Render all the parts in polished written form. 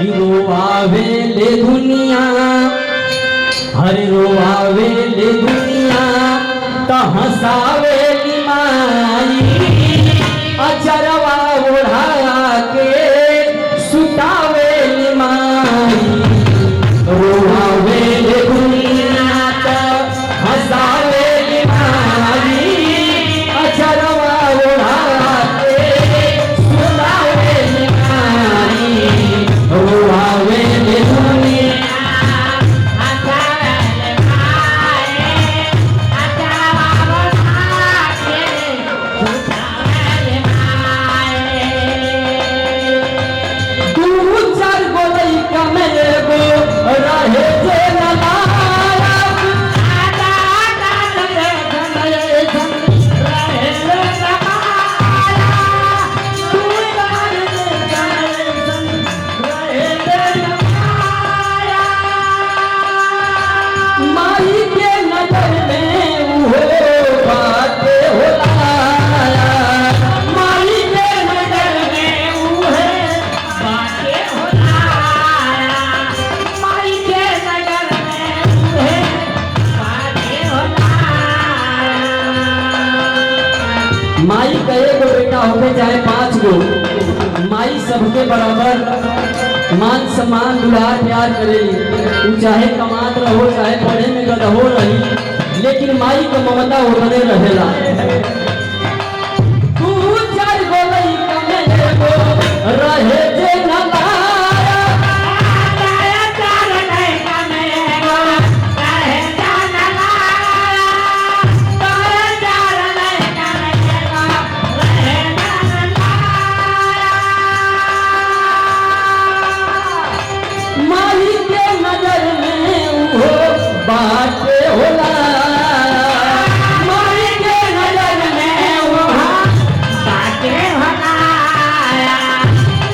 रोआवे ले दुनिया, हरे रोआवे ले दुनिया, तो हंसावे ली माई, अचरवा ओढ़ा के सुतावे ली माई। रोआवे ले दुनिया, तो हंसावे ली माई, अचरवा ओढ़ा के सुतावे ली माई। रोआवे ले दुनिया, माई का एगो बेटा होवे चाहे 5 गो, माई सबके बराबर मान सम्मान दुलार प्यार करेली। तू चाहे कमात रहो चाहे पढ़े में गदहो रही, लेकिन माई का ममता उतने रहेला। तू चार गो लइका में एगो रहे जे न लाया, लाया चार लइका में एगो रहे जे न लाया, लाया चार लइका में एगो रहे जे न लाया। माई के नजर में वो बाटे होला, माई के नजर में वो बाटे होला,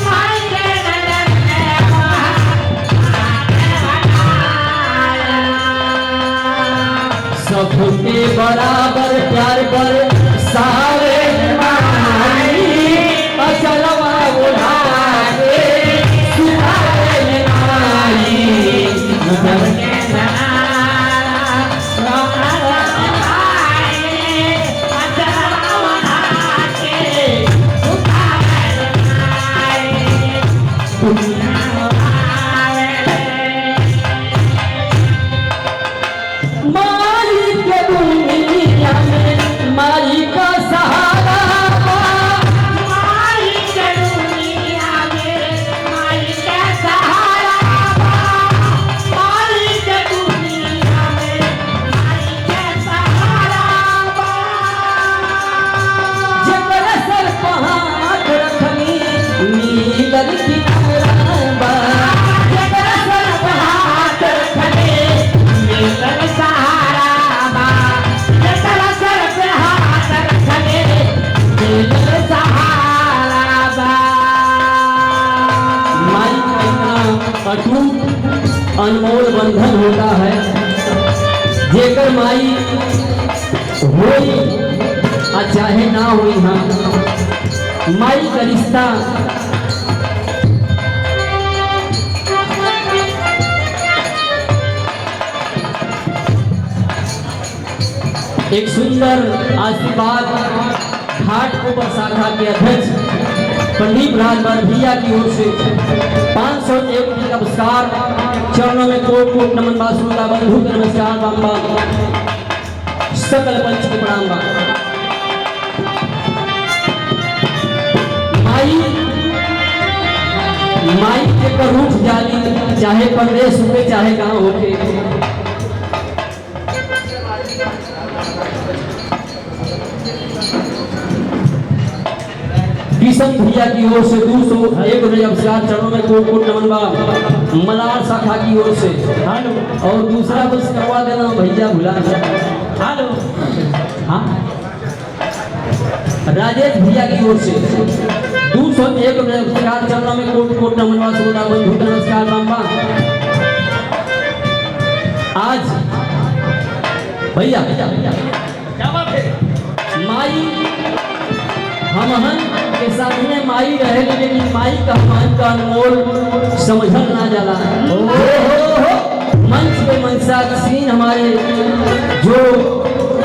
माई के नजर में वो बाटे होला। सबके बराबर प्यार कर सारे माई, अचलवा उड़ा के सुतावे माई। सबके माई के दुनिया में माई का सहारा, माई के दुनिया में माई का सहारा, माई के दुनिया में माई का सहारा। जकर सर पर हाथ रखनी नीलर की राबा, जकर सर पर हाथ रखनी नीलर सहारा बा, जकर सर पे हाथ रखनी नीलर सहारा बा। माई का इतना अटूट अनमोल बंधन होता है, जेकर माई होई आ चाहे ना होई, हाँ माई का रिश्ता एक सुंदर आशीर्वाद घाट को शाखा के अध्यक्ष पंडित राजभर भैया की ओर से 501 का पुरस्कार। चरणों में कोट कोट नमन बा, श्रोता बंधु के नमस्कार बाम्बा, सकल पंच के प्रणाम बा। माई के पर रूठ जाली, चाहे परदेश होके चाहे गांव होके। किशन भैया की ओर से 201 नमस्कार। चरणों में कोट कोट नमन बा, मलार शाखा की ओर से। और दूसरा कुछ करवा देना भैया, भुला हेलो, हाँ राजेश भैया की ओर से 201 नमस्कार। चरणों में कोट कोट नमन बा, श्रोता बंधु नमस्कार बाम्बा। आज भैया क्या बात है, माई हमहन के सामने माई रहे, लेकिन माई का मान का अनमोल समझल ना जाला। मंच पे मनसा सीन हमारे जो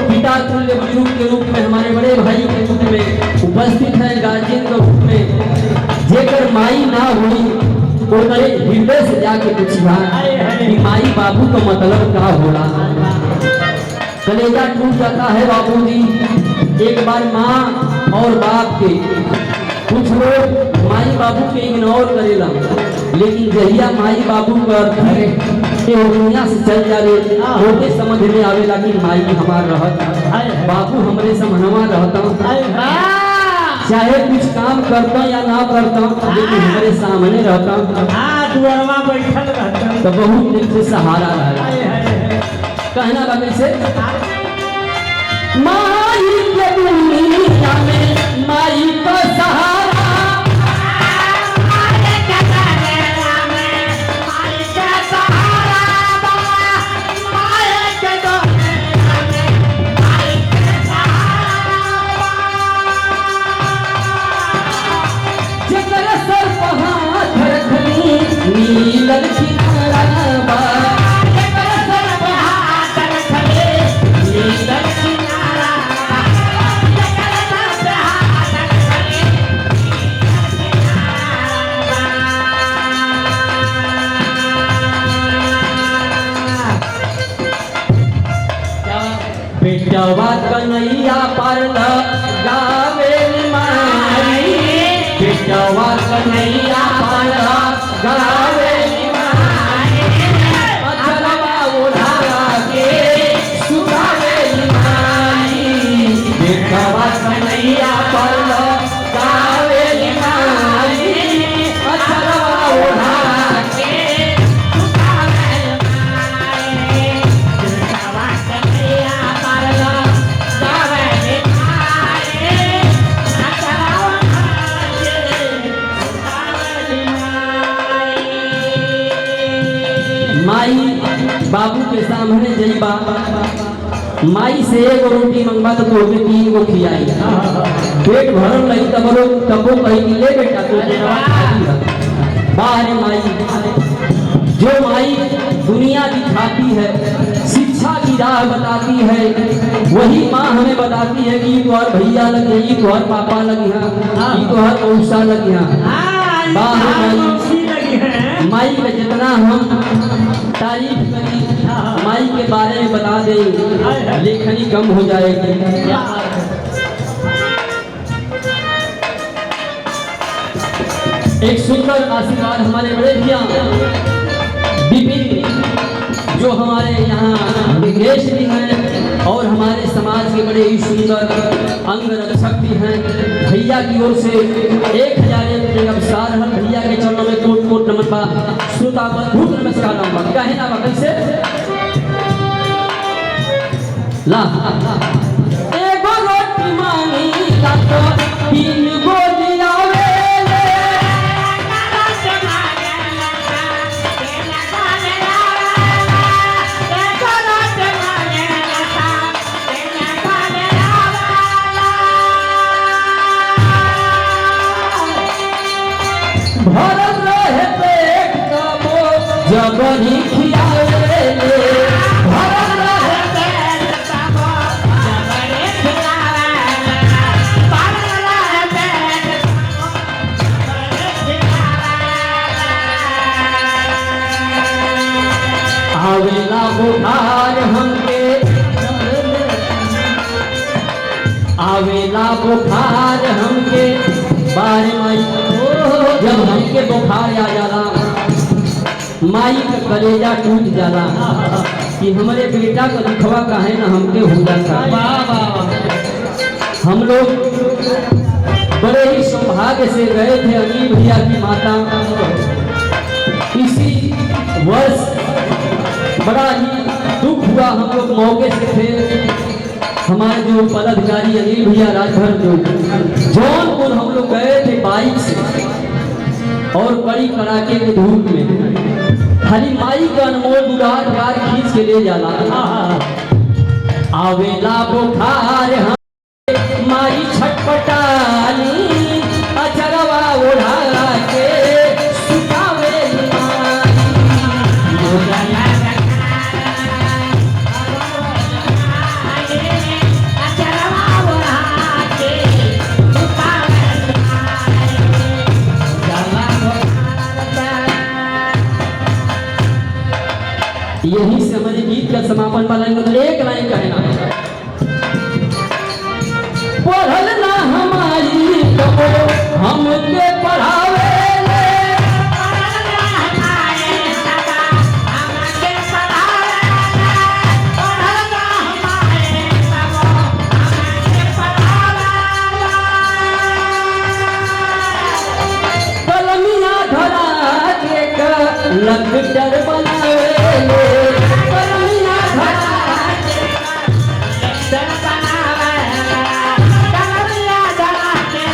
पिता तुल्य बुजुर्ग के रूप में, हमारे बड़े भाई के रूप में उपस्थित है, गार्जियन के रूप में, जेकर माई ना हुई तो मेरे हृदय से जाके पूछा कि माई बाबू का मतलब क्या होला। कलेजा टूट जाता है बाबूजी। एक बार माँ और बाप के कुछ लोग माई बाबू के इग्नोर करेला, लेकिन जहिया माई बाबू कर दुनिया से चल जावे होते समझ में आवेला कि माई हमार रहत, बाबू हमरे समनवा रहता, चाहे कुछ काम करता या ना करता, लेकिन हमारे सामने रहता, बैठल रहता तो बहुत दिन से सहारा रहा। कहना लगे से माई के दुनिया में माई का सहारा, नीलल किनारा बा, नीलल किनारा बा, बेटवा कन्हैया पर गावे माई, बेटवा कन्हैया पर गावे माई, अचरवा उड़ा के सुधावे माई, बेटवा कन्हैया पर गावे माई, अचरवा उड़ा के सुधावे माई, बेटवा कन्हैया पर गावे माई, अचरवा माई बाबू के सामने जईबा, माई से एगो रोटी मंगवा तो तोहके 3 गो खियाई, पेट भरल रही तबो कही कि ले बेटा तू देवा खाती है। बाहर माई, जो माई दुनिया दिखाती है, शिक्षा की राह बताती है, वही माँ हमें बताती है कि तोहर भैया लगे, ये तोहर पापा लगे हैं, ये तोहर मौसा लगे हैं। बाहर माई का जितना हम तारीफ करी, माई के बारे में बता दें, लेखनी कम हो जाएगी। एक सुंदर आशीर्वाद हमारे बड़े भैया विपिन, जो हमारे यहाँ विदेश भी हैं और हमारे समाज के बड़े ही सुंदर अंग रक्षक भी हैं, भैया की ओर से 1000 नमस्कार हम भैया के चरणों में कोट कोट नमन बा, श्रोता बहुत नमस्कार बा। कहे ना बा कैसे ला एगो रोटी मांगी ला तो 3 गो दियावे, भरल रहे पेट कबो जबरी खियावे, भरल रहे पेट कबो जबरी खियावे, भरल रहे पेट कबो जबरी खियावे। आवेला बुखार हमके, आवेला बुखार हमके बारे माई, जब हमके बुखार आ जाला माई का कलेजा टूट जाला कि हमारे बेटा का दुखवा काहे ना हमके हो जाता। हम लोग बड़े ही सौभाग्य से गए थे अनिल भैया की माता, इसी वर्ष बड़ा ही दुख हुआ, हम लोग मौके से थे, हमारे जो पदाधिकारी अनिल भैया राजभर जो जौनपुर हम लोग गए थे बाइक से, और कड़ी कड़ाके के धूप में खाली माई का अनमोल दुलार प्यार खींच के ले जाला। आवेला बुखार हम माई छटपटाली, यही से हमारे गीत का समापन वाला एक लाइन कहना है, पढ़ल ना हमारी कबो हमके पढ़ावे कलमिया धरा के लखटर बनावे कलमिया धरा के लखटर बनावे कलमिया धरा के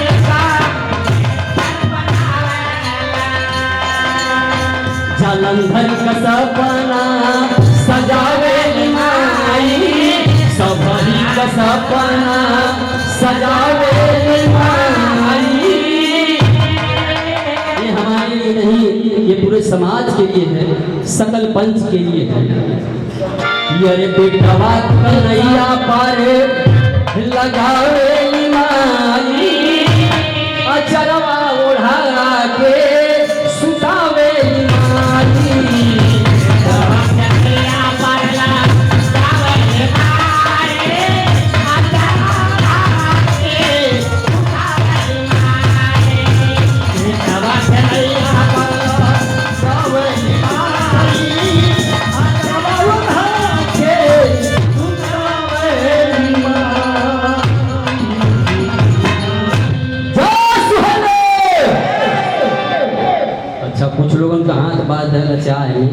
जलंधर का सपना सजावे माई सबरी का सपना सजावे माई। ये हमारे लिए नहीं, ये पूरे समाज के लिए है, सकल पंच के लिए है। ये अरे बेटवा कन्हैया पर लगावे माई अचरवा ओढ़ा के सुतावे माई अच्छा कुछ लोगों का हाथ बात है, अच्छा है,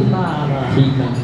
ठीक है।